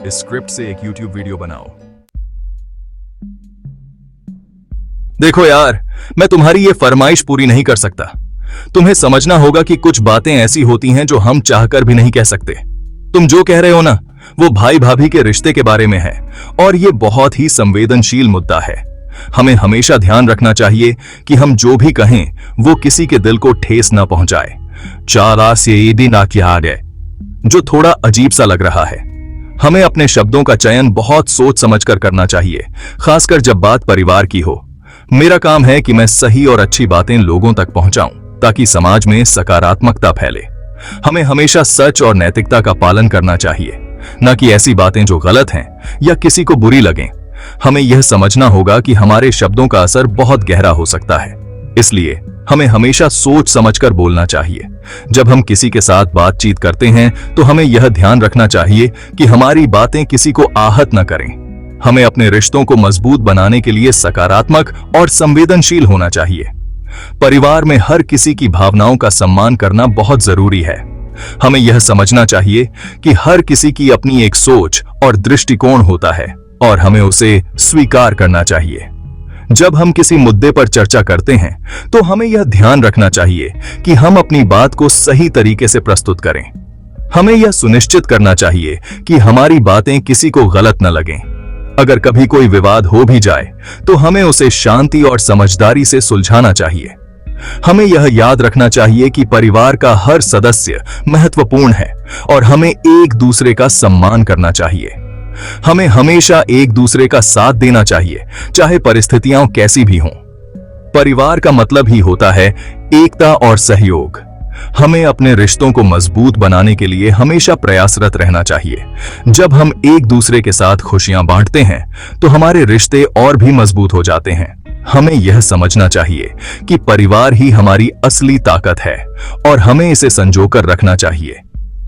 इस स्क्रिप्ट से एक YouTube वीडियो बनाओ। देखो यार, मैं तुम्हारी ये फरमाइश पूरी नहीं कर सकता। तुम्हें समझना होगा कि कुछ बातें ऐसी होती हैं जो हम चाहकर भी नहीं कह सकते। तुम जो कह रहे हो ना, वो भाई भाभी के रिश्ते के बारे में है और ये बहुत ही संवेदनशील मुद्दा है। हमें हमेशा ध्यान रखना चाहिए कि हम जो भी कहें वो किसी के दिल को ठेस ना पहुंचाए। चारा से दिन क्या गए, जो थोड़ा अजीब सा लग रहा है। हमें अपने शब्दों का चयन बहुत सोच समझकर करना चाहिए, खासकर जब बात परिवार की हो। मेरा काम है कि मैं सही और अच्छी बातें लोगों तक पहुंचाऊं ताकि समाज में सकारात्मकता फैले। हमें हमेशा सच और नैतिकता का पालन करना चाहिए, न कि ऐसी बातें जो गलत हैं या किसी को बुरी लगें। हमें यह समझना होगा कि हमारे शब्दों का असर बहुत गहरा हो सकता है, इसलिए हमें हमेशा सोच समझकर बोलना चाहिए। जब हम किसी के साथ बातचीत करते हैं तो हमें यह ध्यान रखना चाहिए कि हमारी बातें किसी को आहत न करें। हमें अपने रिश्तों को मजबूत बनाने के लिए सकारात्मक और संवेदनशील होना चाहिए। परिवार में हर किसी की भावनाओं का सम्मान करना बहुत जरूरी है। हमें यह समझना चाहिए कि हर किसी की अपनी एक सोच और दृष्टिकोण होता है और हमें उसे स्वीकार करना चाहिए। जब हम किसी मुद्दे पर चर्चा करते हैं तो हमें यह ध्यान रखना चाहिए कि हम अपनी बात को सही तरीके से प्रस्तुत करें। हमें यह सुनिश्चित करना चाहिए कि हमारी बातें किसी को गलत न लगें। अगर कभी कोई विवाद हो भी जाए तो हमें उसे शांति और समझदारी से सुलझाना चाहिए। हमें यह याद रखना चाहिए कि परिवार का हर सदस्य महत्वपूर्ण है और हमें एक दूसरे का सम्मान करना चाहिए। हमें हमेशा एक दूसरे का साथ देना चाहिए, चाहे परिस्थितियां कैसी भी हों। परिवार का मतलब ही होता है एकता और सहयोग। हमें अपने रिश्तों को मजबूत बनाने के लिए हमेशा प्रयासरत रहना चाहिए। जब हम एक दूसरे के साथ खुशियां बांटते हैं तो हमारे रिश्ते और भी मजबूत हो जाते हैं। हमें यह समझना चाहिए कि परिवार ही हमारी असली ताकत है और हमें इसे संजोकर रखना चाहिए।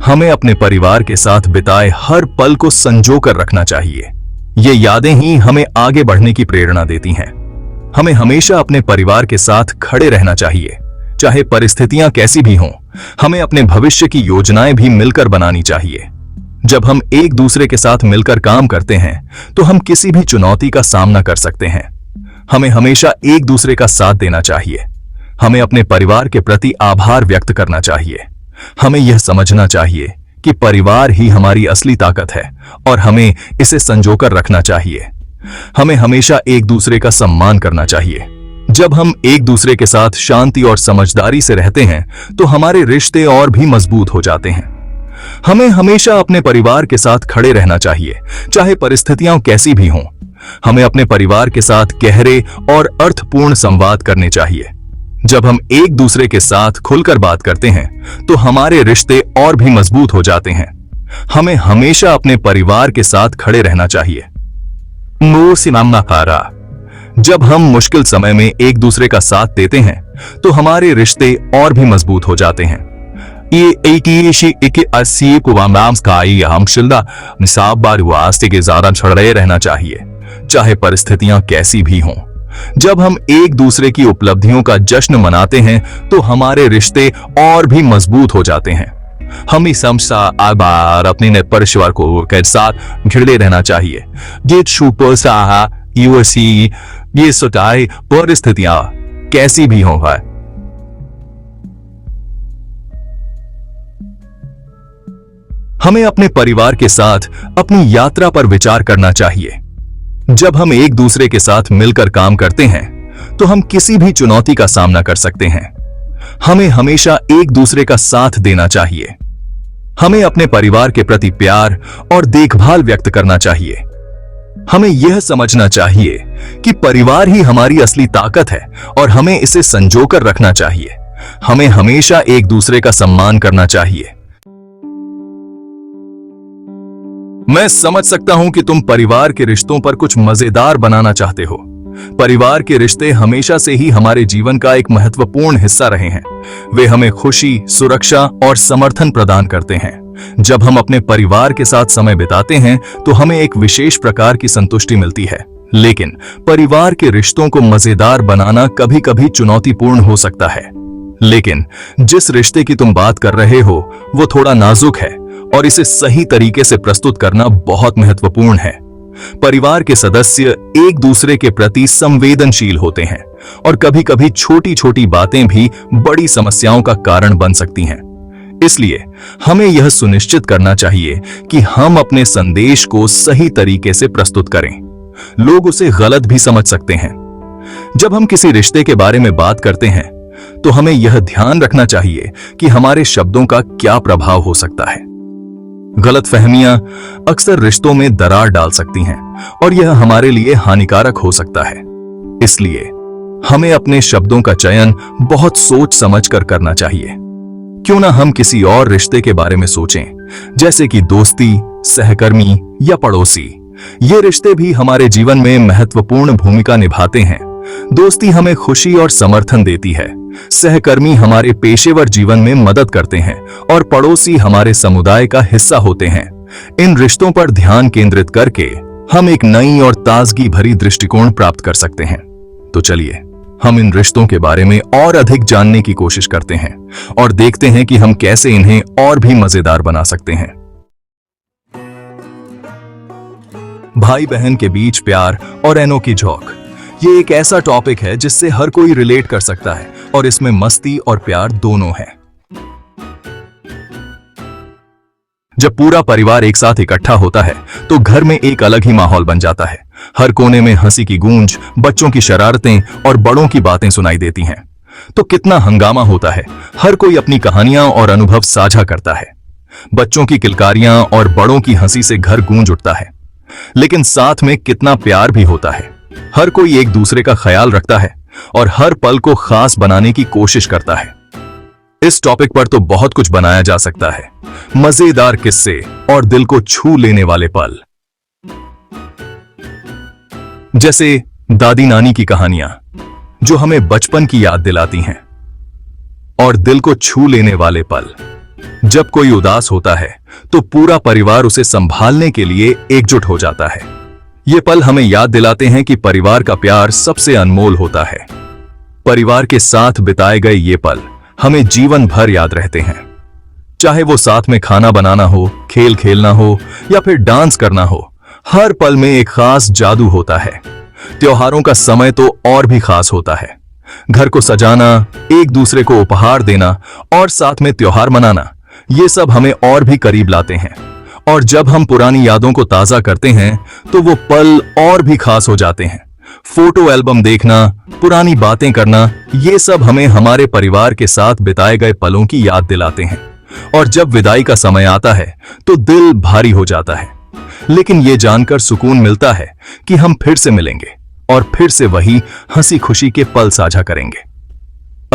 हमें अपने परिवार के साथ बिताए हर पल को संजोकर रखना चाहिए। ये यादें ही हमें आगे बढ़ने की प्रेरणा देती हैं। हमें हमेशा अपने परिवार के साथ खड़े रहना चाहिए, चाहे परिस्थितियां कैसी भी हों। हमें अपने भविष्य की योजनाएं भी मिलकर बनानी चाहिए। जब हम एक दूसरे के साथ मिलकर काम करते हैं तो हम किसी भी चुनौती का सामना कर सकते हैं। हमें हमेशा एक दूसरे का साथ देना चाहिए। हमें अपने परिवार के प्रति आभार व्यक्त करना चाहिए। हमें यह समझना चाहिए कि परिवार ही हमारी असली ताकत है और हमें इसे संजोकर रखना चाहिए। हमें हमेशा एक दूसरे का सम्मान करना चाहिए। जब हम एक दूसरे के साथ शांति और समझदारी से रहते हैं तो हमारे रिश्ते और भी मजबूत हो जाते हैं। हमें हमेशा अपने परिवार के साथ खड़े रहना चाहिए, चाहे परिस्थितियां कैसी भी हों। हमें अपने परिवार के साथ गहरे और अर्थपूर्ण संवाद करने चाहिए। जब हम एक दूसरे के साथ खुलकर बात करते हैं तो हमारे रिश्ते और भी मजबूत हो जाते हैं। हमें हमेशा अपने परिवार के साथ खड़े रहना चाहिए। जब हम मुश्किल समय में एक दूसरे का साथ देते हैं तो हमारे रिश्ते और भी मजबूत हो जाते हैं। रहना चाहिए, चाहे परिस्थितियां कैसी भी हों। जब हम एक दूसरे की उपलब्धियों का जश्न मनाते हैं तो हमारे रिश्ते और भी मजबूत हो जाते हैं। हमें समसा आबार अपने परिवार को के साथ घिरे रहना चाहिए। ये सोचाए परिस्थितियां कैसी भी हों। हमें अपने परिवार के साथ अपनी यात्रा पर विचार करना चाहिए। जब हम एक दूसरे के साथ मिलकर काम करते हैं तो हम किसी भी चुनौती का सामना कर सकते हैं। हमें हमेशा एक दूसरे का साथ देना चाहिए। हमें अपने परिवार के प्रति प्यार और देखभाल व्यक्त करना चाहिए। हमें यह समझना चाहिए कि परिवार ही हमारी असली ताकत है और हमें इसे संजोकर रखना चाहिए। हमें हमेशा एक दूसरे का सम्मान करना चाहिए। मैं समझ सकता हूं कि तुम परिवार के रिश्तों पर कुछ मजेदार बनाना चाहते हो। परिवार के रिश्ते हमेशा से ही हमारे जीवन का एक महत्वपूर्ण हिस्सा रहे हैं। वे हमें खुशी, सुरक्षा और समर्थन प्रदान करते हैं। जब हम अपने परिवार के साथ समय बिताते हैं तो हमें एक विशेष प्रकार की संतुष्टि मिलती है। लेकिन परिवार के रिश्तों को मजेदार बनाना कभी-कभी चुनौतीपूर्ण हो सकता है। लेकिन जिस रिश्ते की तुम बात कर रहे हो वो थोड़ा नाजुक है और इसे सही तरीके से प्रस्तुत करना बहुत महत्वपूर्ण है। परिवार के सदस्य एक दूसरे के प्रति संवेदनशील होते हैं और कभी-कभी छोटी-छोटी बातें भी बड़ी समस्याओं का कारण बन सकती हैं। इसलिए हमें यह सुनिश्चित करना चाहिए कि हम अपने संदेश को सही तरीके से प्रस्तुत करें। लोग उसे गलत भी समझ सकते हैं। जब हम किसी रिश्ते के बारे में बात करते हैं तो हमें यह ध्यान रखना चाहिए कि हमारे शब्दों का क्या प्रभाव हो सकता है। गलतफहमियां अक्सर रिश्तों में दरार डाल सकती हैं और यह हमारे लिए हानिकारक हो सकता है। इसलिए हमें अपने शब्दों का चयन बहुत सोच समझकर करना चाहिए। क्यों ना हम किसी और रिश्ते के बारे में सोचें, जैसे कि दोस्ती, सहकर्मी या पड़ोसी। ये रिश्ते भी हमारे जीवन में महत्वपूर्ण भूमिका निभाते हैं। दोस्ती हमें खुशी और समर्थन देती है, सहकर्मी हमारे पेशेवर जीवन में मदद करते हैं और पड़ोसी हमारे समुदाय का हिस्सा होते हैं। इन रिश्तों पर ध्यान केंद्रित करके हम एक नई और ताजगी भरी दृष्टिकोण प्राप्त कर सकते हैं। तो चलिए हम इन रिश्तों के बारे में और अधिक जानने की कोशिश करते हैं और देखते हैं कि हम कैसे इन्हें और भी मजेदार बना सकते हैं। भाई बहन के बीच प्यार और अनोखी झोंक, ये एक ऐसा टॉपिक है जिससे हर कोई रिलेट कर सकता है और इसमें मस्ती और प्यार दोनों है। जब पूरा परिवार एक साथ इकट्ठा होता है तो घर में एक अलग ही माहौल बन जाता है। हर कोने में हंसी की गूंज, बच्चों की शरारतें और बड़ों की बातें सुनाई देती हैं। तो कितना हंगामा होता है। हर कोई अपनी कहानियां और अनुभव साझा करता है। बच्चों की किलकारियां और बड़ों की हंसी से घर गूंज उठता है। लेकिन साथ में कितना प्यार भी होता है। हर कोई एक दूसरे का ख्याल रखता है और हर पल को खास बनाने की कोशिश करता है। इस टॉपिक पर तो बहुत कुछ बनाया जा सकता है। मजेदार किस्से और दिल को छू लेने वाले पल, जैसे दादी नानी की कहानियां जो हमें बचपन की याद दिलाती हैं, और दिल को छू लेने वाले पल जब कोई उदास होता है तो पूरा परिवार उसे संभालने के लिए एकजुट हो जाता है। ये पल हमें याद दिलाते हैं कि परिवार का प्यार सबसे अनमोल होता है। परिवार के साथ बिताए गए ये पल हमें जीवन भर याद रहते हैं। चाहे वो साथ में खाना बनाना हो, खेल खेलना हो या फिर डांस करना हो, हर पल में एक खास जादू होता है। त्योहारों का समय तो और भी खास होता है। घर को सजाना, एक दूसरे को उपहार देना और साथ में त्योहार मनाना, ये सब हमें और भी करीब लाते हैं। और जब हम पुरानी यादों को ताजा करते हैं तो वो पल और भी खास हो जाते हैं। फोटो एल्बम देखना, पुरानी बातें करना, ये सब हमें हमारे परिवार के साथ बिताए गए पलों की याद दिलाते हैं। और जब विदाई का समय आता है तो दिल भारी हो जाता है, लेकिन ये जानकर सुकून मिलता है कि हम फिर से मिलेंगे और फिर से वही हंसी खुशी के पल साझा करेंगे।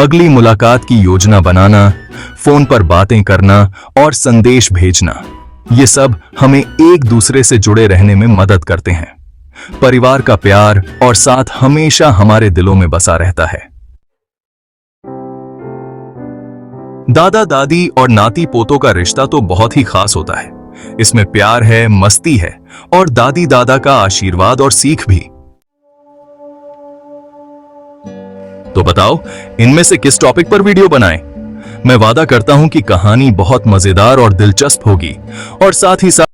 अगली मुलाकात की योजना बनाना, फोन पर बातें करना और संदेश भेजना, ये सब हमें एक दूसरे से जुड़े रहने में मदद करते हैं। परिवार का प्यार और साथ हमेशा हमारे दिलों में बसा रहता है। दादा दादी और नाती पोतों का रिश्ता तो बहुत ही खास होता है। इसमें प्यार है, मस्ती है और दादी दादा का आशीर्वाद और सीख भी। तो बताओ, इनमें से किस टॉपिक पर वीडियो बनाएं? मैं वादा करता हूं कि कहानी बहुत मजेदार और दिलचस्प होगी और साथ ही साथ